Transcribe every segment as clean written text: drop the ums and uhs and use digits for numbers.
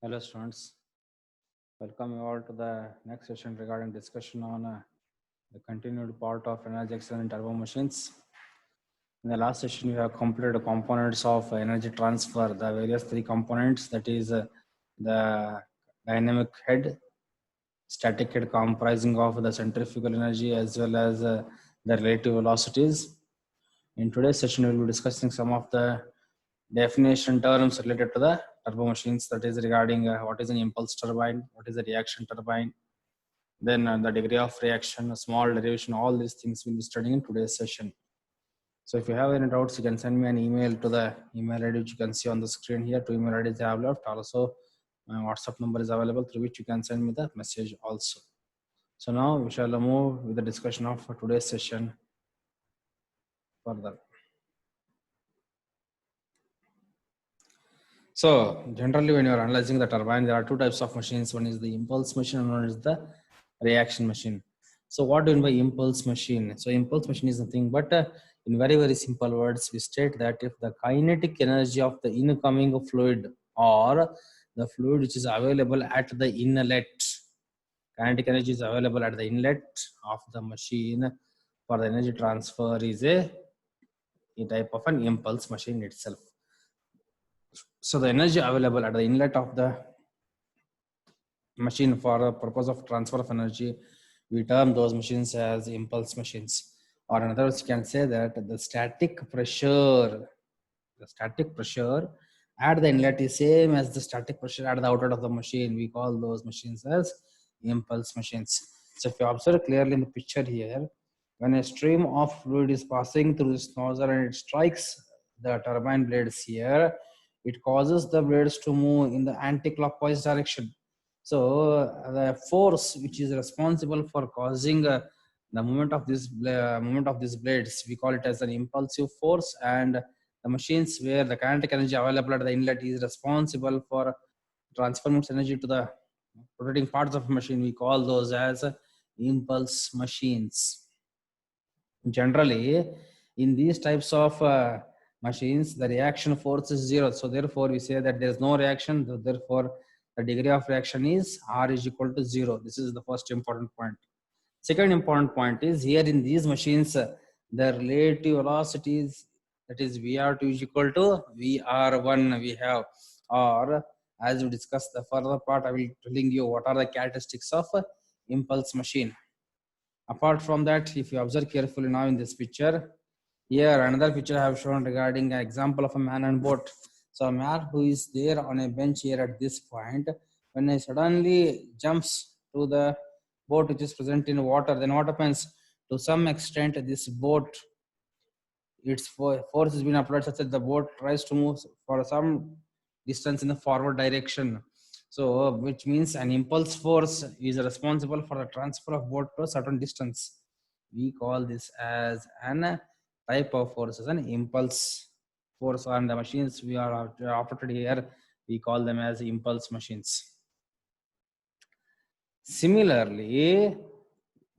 Hello students, welcome you all to the next session regarding discussion on the continued part of energy excellent turbo machines. In the last session, we have completed the components of energy transfer, the various three components, that is the dynamic head, static head comprising of the centrifugal energy as well as the relative velocities. In today's session, we will be discussing some of the definition terms related to the turbo machines, that is regarding what is an impulse turbine, what is a reaction turbine, then the degree of reaction, a small derivation, all these things we'll be studying in today's session. So if you have any doubts, you can send me an email to the email ID which you can see on the screen here. Two email IDs I have left. Also, my WhatsApp number is available through which you can send me the message also. So now we shall move with the discussion of today's session further. So generally when you are analyzing the turbine, there are two types of machines. One is the impulse machine and one is the reaction machine. So what do you mean by impulse machine? So impulse machine is nothing but in very, very simple words, we state that if the kinetic energy of the incoming fluid or the fluid which is available at the inlet, kinetic energy is available at the inlet of the machine for the energy transfer is a type of an impulse machine itself. So the energy available at the inlet of the machine for the purpose of transfer of energy, we term those machines as impulse machines. Or in other words, you can say that the static pressure at the inlet is same as the static pressure at the outlet of the machine. We call those machines as impulse machines. So if you observe clearly in the picture here, when a stream of fluid is passing through this nozzle and it strikes the turbine blades here, it causes the blades to move in the anti-clockwise direction. So the force which is responsible for causing the movement of these blades, we call it as an impulsive force, and the machines where the kinetic energy available at the inlet is responsible for transforming energy to the rotating parts of the machine, we call those as impulse machines. Generally, in these types of machines, the reaction force is zero. So therefore, we say that there is no reaction. So therefore, the degree of reaction is R is equal to 0. This is the first important point. Second important point is here in these machines, the relative velocities, that is VR2 is equal to VR1 we have, or as we discuss the further part, I will telling you what are the characteristics of impulse machine. Apart from that, if you observe carefully now in this picture, here another picture I have shown regarding an example of a man on boat. So a man who is there on a bench here at this point, when he suddenly jumps to the boat which is present in water, then what happens? To some extent, this boat, its force has been applied such that the boat tries to move for some distance in the forward direction. So, which means an impulse force is responsible for the transfer of boat to a certain distance. We call this as an type of force, as an impulse force, and the machines we are operated here, we call them as impulse machines. Similarly,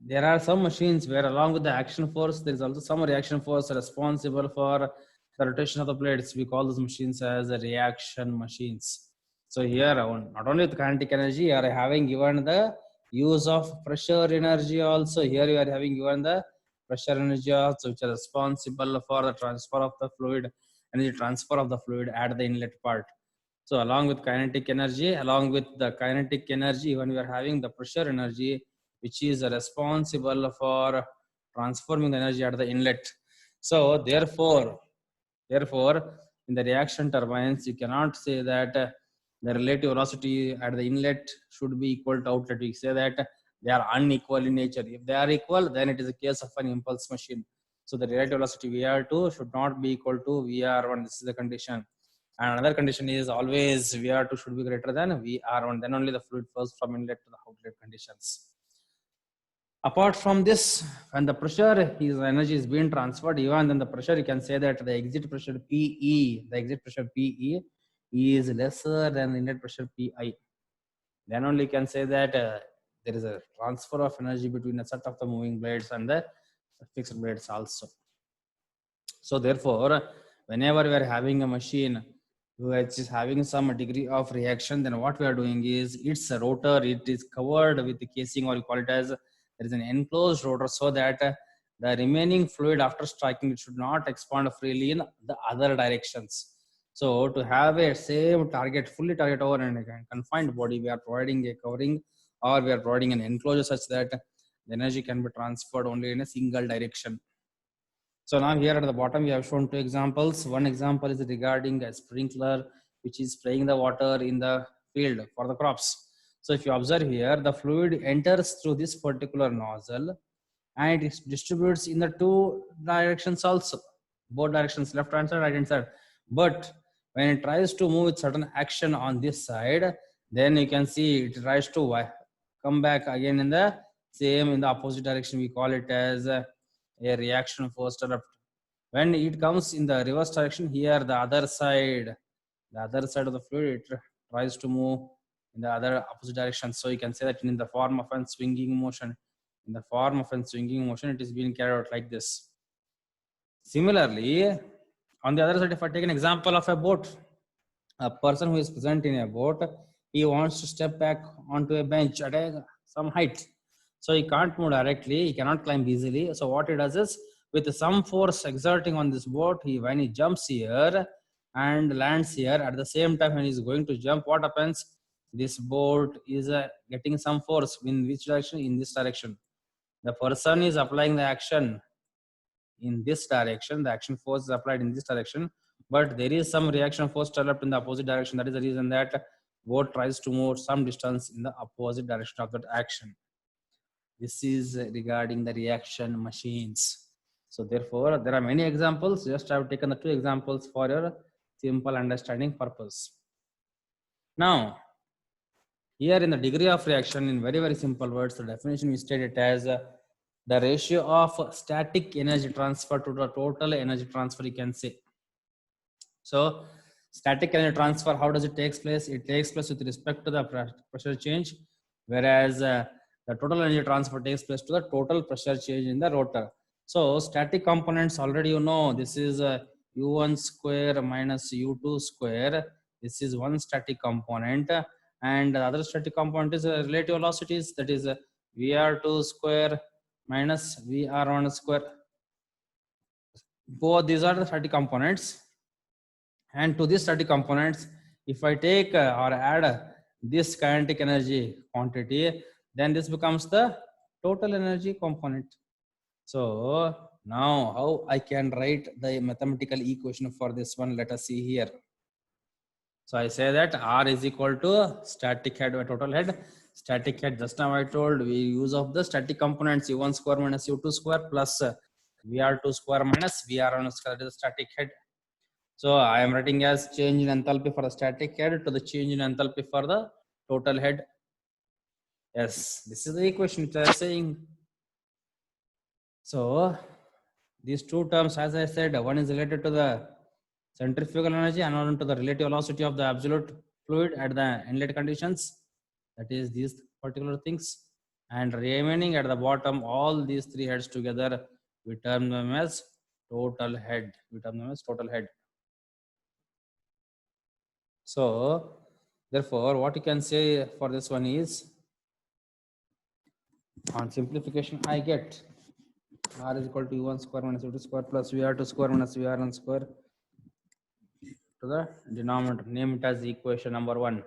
there are some machines where along with the action force, there is also some reaction force responsible for the rotation of the blades. We call those machines as reaction machines. So here, not only with kinetic energy, you are having given the use of pressure energy also. Here you are having given the pressure energy also, which are responsible for the transfer of the fluid, energy transfer of the fluid at the inlet part. So along with kinetic energy, when we are having the pressure energy, which is responsible for transforming the energy at the inlet. So therefore, in the reaction turbines, you cannot say that the relative velocity at the inlet should be equal to outlet. We say that they are unequal in nature. If they are equal, then it is a case of an impulse machine. So the relative velocity VR2 should not be equal to VR1. This is the condition. And another condition is always VR2 should be greater than VR1. Then only the fluid flows from inlet to the outlet conditions. Apart from this, when the pressure, his energy is being transferred, even then the pressure, you can say that the exit pressure PE, is lesser than the inlet pressure PI. Then only you can say that there is a transfer of energy between a set of the moving blades and the fixed blades also. So therefore, whenever we are having a machine which is having some degree of reaction, then what we are doing is it's a rotor, it is covered with the casing, or you call it as there is an enclosed rotor, so that the remaining fluid after striking it should not expand freely in the other directions. So to have a same target, fully target over and confined body, we are providing a covering, or we are providing an enclosure such that the energy can be transferred only in a single direction. So now here at the bottom, we have shown two examples. One example is regarding a sprinkler, which is spraying the water in the field for the crops. So if you observe here, the fluid enters through this particular nozzle and it distributes in the two directions also, both directions, left hand side, right hand side. But when it tries to move with certain action on this side, then you can see it tries to come back again in the same, in the opposite direction. We call it as a reaction force developed. When it comes in the reverse direction, here the other side of the fluid, it tries to move in the other opposite direction. So you can say that in the form of a swinging motion. In the form of a swinging motion, it is being carried out like this. Similarly, on the other side, if I take an example of a boat, a person who is present in a boat, he wants to step back onto a bench at some height. So he can't move directly, he cannot climb easily. So what he does is, with some force exerting on this boat, when he jumps here and lands here, at the same time when he's going to jump, what happens? This boat is getting some force. In which direction? In this direction. The person is applying the action in this direction, the action force is applied in this direction, but there is some reaction force developed in the opposite direction. That is the reason that boat tries to move some distance in the opposite direction of that action. This is regarding the reaction machines. So therefore, there are many examples. Just I have taken the two examples for your simple understanding purpose. Now, here in the degree of reaction, in very, very simple words, the definition we state it as the ratio of static energy transfer to the total energy transfer, you can say. So static energy transfer, how does it take place? It takes place with respect to the pressure change, whereas the total energy transfer takes place to the total pressure change in the rotor. So static components, already you know, this is u1 square minus u2 square. This is one static component, and the other static component is relative velocities, that is vr2 square minus vr1 square. Both these are the static components. And to these static components, if I take or add this kinetic energy quantity, then this becomes the total energy component. So now how I can write the mathematical equation for this one, let us see here. So I say that R is equal to static head by total head. Static head, just now I told we use of the static components u1 square minus u2 square plus vr2 square minus vr1 square, that is static head. So I am writing as change in enthalpy for the static head to the change in enthalpy for the total head. Yes, this is the equation which I am saying. So these two terms, as I said, one is related to the centrifugal energy and one to the relative velocity of the absolute fluid at the inlet conditions. That is these particular things. And remaining at the bottom, all these three heads together, we term them as total head. We term them as total head. So therefore, what you can say for this one is, on simplification, I get R is equal to u1 square minus u2 square plus vr2 square minus vr1 square to the denominator. Name it as equation number 1.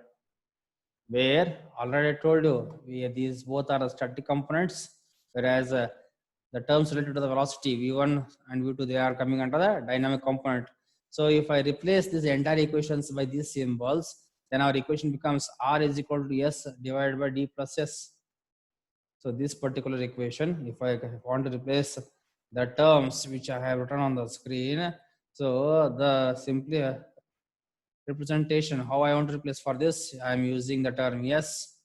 Where already I told you, these both are the static components, whereas the terms related to the velocity v1 and v2, they are coming under the dynamic component. So if I replace these entire equations by these symbols, then our equation becomes R is equal to S divided by D plus S. So this particular equation, if I want to replace the terms which I have written on the screen, so the simply representation, how I want to replace for this, I am using the term S.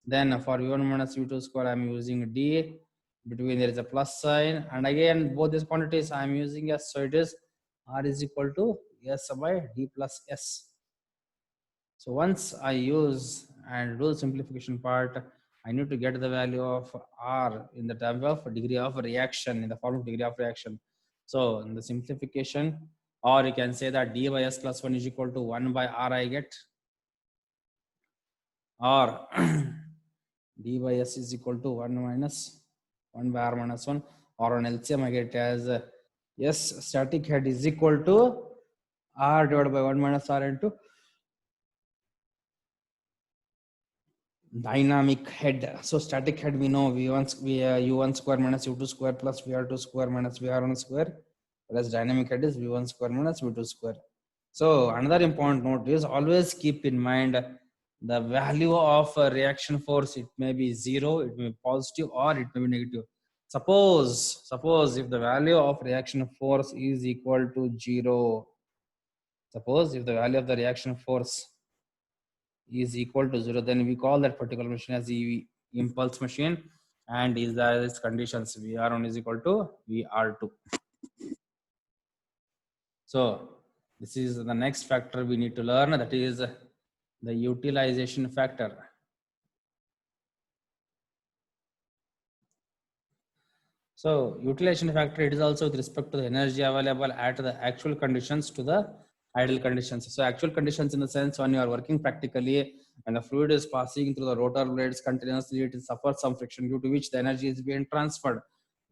Then for v1 minus v2 square, I am using D. Between there is a plus sign, and again both these quantities I am using S. So it is R is equal to S by D plus S. So once I use and do the simplification part, I need to get the value of R in the term of degree of reaction, in the form of degree of reaction. So in the simplification, or you can say that d by s plus 1 is equal to 1 by r I get, or d by s is equal to 1 minus 1 by r minus 1, or on LCM I get as s static head is equal to r divided by 1 minus r into dynamic head. So static head we know u1 square minus u2 square plus vr2 square minus vr1 square, whereas dynamic head is v1 square minus v2 square. So another important note is always keep in mind the value of a reaction force. It may be 0, it may be positive, or it may be negative. Suppose if the value of reaction force is equal to 0, suppose if the value of the reaction force is equal to 0, then we call that particular machine as the impulse machine, and is there is conditions vr1 is equal to vr2. So this is the next factor we need to learn, that is the utilization factor. So utilization factor, it is also with respect to the energy available at the actual conditions to the ideal conditions. So actual conditions in the sense when you are working practically and the fluid is passing through the rotor blades continuously, it suffers some friction due to which the energy is being transferred.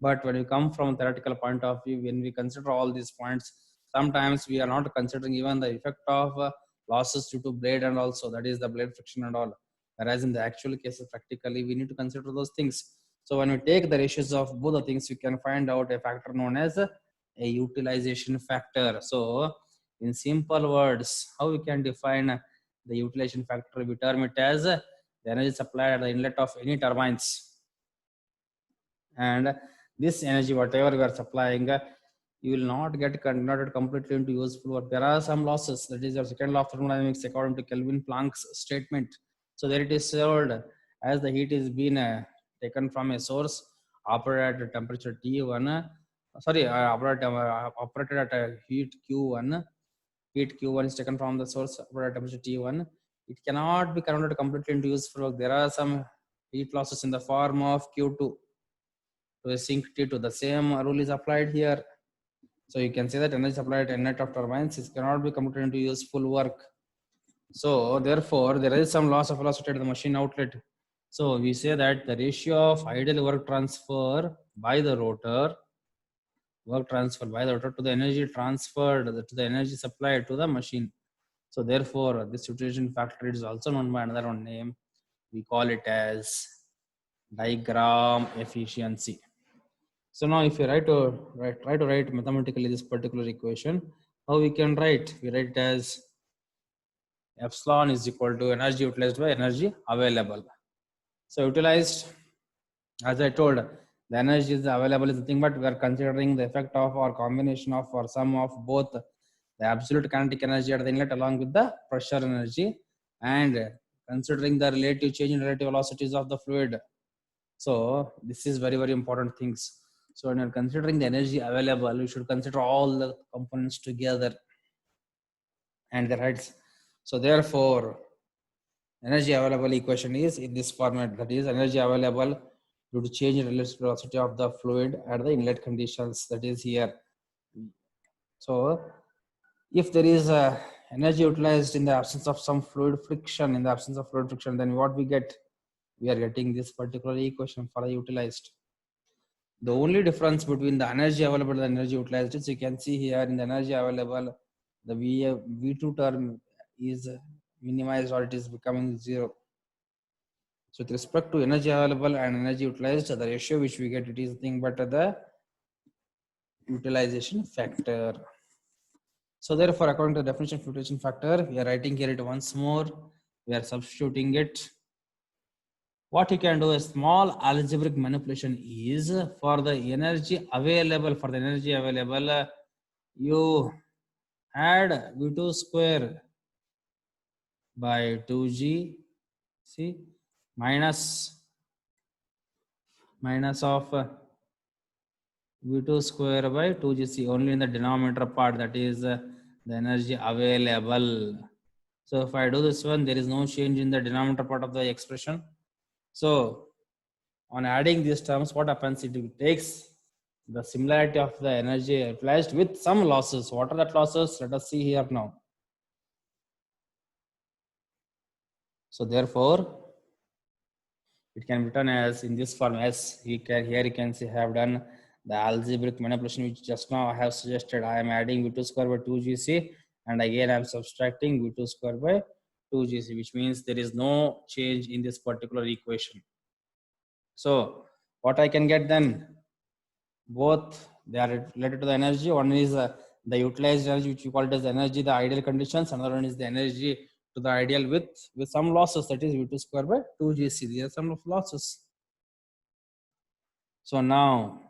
But when you come from a theoretical point of view, when we consider all these points, sometimes we are not considering even the effect of losses due to blade and also that is the blade friction and all. Whereas in the actual cases, practically, we need to consider those things. So when we take the ratios of both the things, we can find out a factor known as a utilization factor. So in simple words, how we can define the utilization factor? We term it as the energy supplied at the inlet of any turbines. And this energy, whatever we are supplying, you will not get converted completely into useful work. There are some losses. That is your second law of thermodynamics according to Kelvin Planck's statement. So there it is served as the heat is being taken from a source operated at temperature T1. Operated at a heat Q1. Heat Q1 is taken from the source operated at temperature T1. It cannot be converted completely into useful work. There are some heat losses in the form of Q2 to a sink T2. The same rule is applied here. So you can say that energy supplied at net of turbines cannot be converted into useful work. So therefore, there is some loss of velocity at the machine outlet. So we say that the ratio of ideal work transfer by the rotor, to the energy transferred to the energy supplied to the machine. So therefore, this utilization factor is also known by another one name. We call it as diagram efficiency. So now if you try to write mathematically this particular equation, how we can write? We write it as epsilon is equal to energy utilized by energy available. So utilized, as I told, the energy is available is the thing, but we are considering the effect of or combination of or sum of both the absolute kinetic energy at the inlet along with the pressure energy, and considering the relative change in relative velocities of the fluid. So this is very, very important things. So when you're considering the energy available, you should consider all the components together and the heights. So therefore, energy available equation is in this format, that is energy available due to change in relative velocity of the fluid at the inlet conditions, that is here. So if there is energy utilized in the absence of some fluid friction, then what we get? We are getting this particular equation for the utilized. The only difference between the energy available and the energy utilized is you can see here in the energy available, the V2 term is minimized or it is becoming 0. So with respect to energy available and energy utilized, the ratio which we get, it is nothing but the utilization factor. So therefore, according to the definition of utilization factor, we are writing here it once more. We are substituting it. What you can do, a small algebraic manipulation is for the energy available. You add V2 square by 2G, see, minus of V2 square by 2GC only in the denominator part, that is the energy available. So if I do this one, there is no change in the denominator part of the expression. So on adding these terms, what happens? It takes the similarity of the energy utilized with some losses. What are that losses? Let us see here now. So therefore, it can be written as in this form as you can here you can see I have done the algebraic manipulation which just now I have suggested. I am adding v2 square by 2gc and again I am subtracting v2 square by 2gc, which means there is no change in this particular equation. So what I can get then, both they are related to the energy. One is the utilized energy, which we call it as energy, the ideal conditions. Another one is the energy to the ideal with some losses, that is v2 square by 2gc. These are some of losses. So now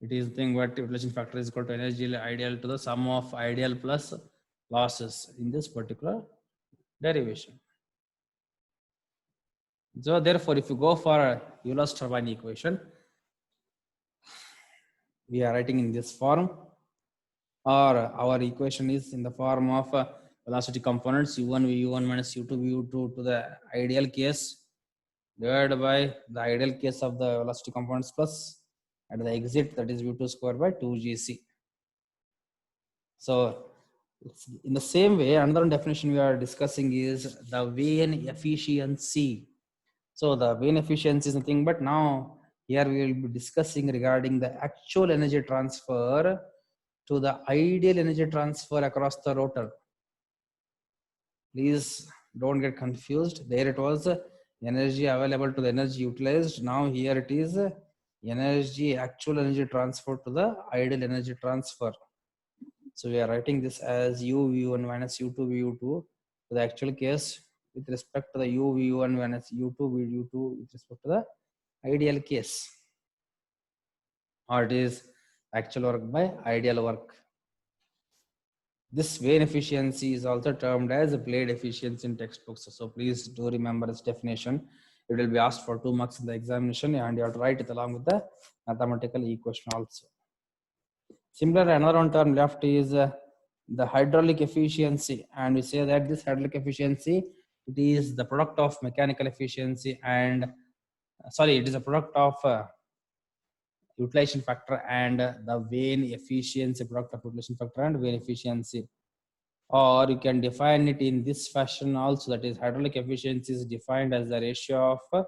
it is thing what utilization factor is equal to energy ideal to the sum of ideal plus losses in this particular derivation. So therefore, if you go for Euler's turbine equation, we are writing in this form, or our equation is in the form of velocity components u1 v1 minus u2 v2 to the ideal case divided by the ideal case of the velocity components plus at the exit, that is v2 square by 2gc. So it's in the same way, another definition we are discussing is the Vane efficiency. So the Vane efficiency is nothing but now here we will be discussing regarding the actual energy transfer to the ideal energy transfer across the rotor. Please don't get confused. There it was energy available to the energy utilized. Now here it is actual energy transfer to the ideal energy transfer. So we are writing this as u v1 minus u2 v2 to the actual case with respect to the u v1 minus u2 v2 with respect to the ideal case, or it is actual work by ideal work. This Vane efficiency is also termed as blade efficiency in textbooks. So please do remember this definition. It will be asked for 2 marks in the examination and you have to write it along with the mathematical equation also. Similar, another one term left is the hydraulic efficiency, and we say that this hydraulic efficiency, it is the product of mechanical efficiency and it is a product of utilization factor and the Vane efficiency, product of utilization factor and Vane efficiency. Or you can define it in this fashion also, that is hydraulic efficiency is defined as the ratio of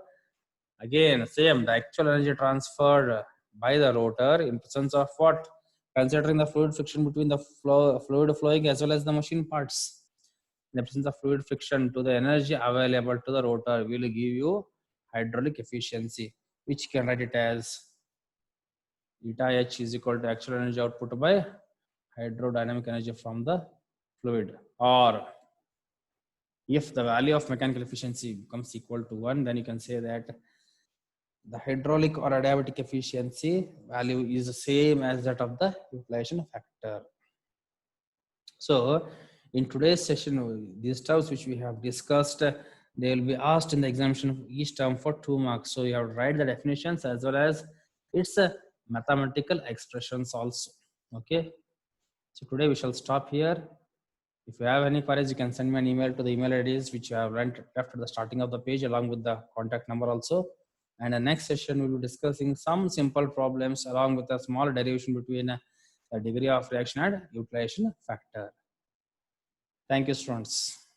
again same the actual energy transferred by the rotor in presence of what, considering the fluid friction between the fluid flowing as well as the machine parts. In the presence of fluid friction to the energy available to the rotor will give you hydraulic efficiency, which you can write it as eta h is equal to actual energy output by hydrodynamic energy from the fluid. Or if the value of mechanical efficiency becomes equal to 1, then you can say that the hydraulic or adiabatic efficiency value is the same as that of the utilization factor. So in today's session, these terms which we have discussed, they will be asked in the examination of each term for 2 marks. So you have to write the definitions as well as its mathematical expressions also. Okay. So today we shall stop here. If you have any queries, you can send me an email to the email IDs which you have left at the starting of the page along with the contact number also. And the next session we will be discussing some simple problems along with a small derivation between the degree of reaction and utilization factor. Thank you, students.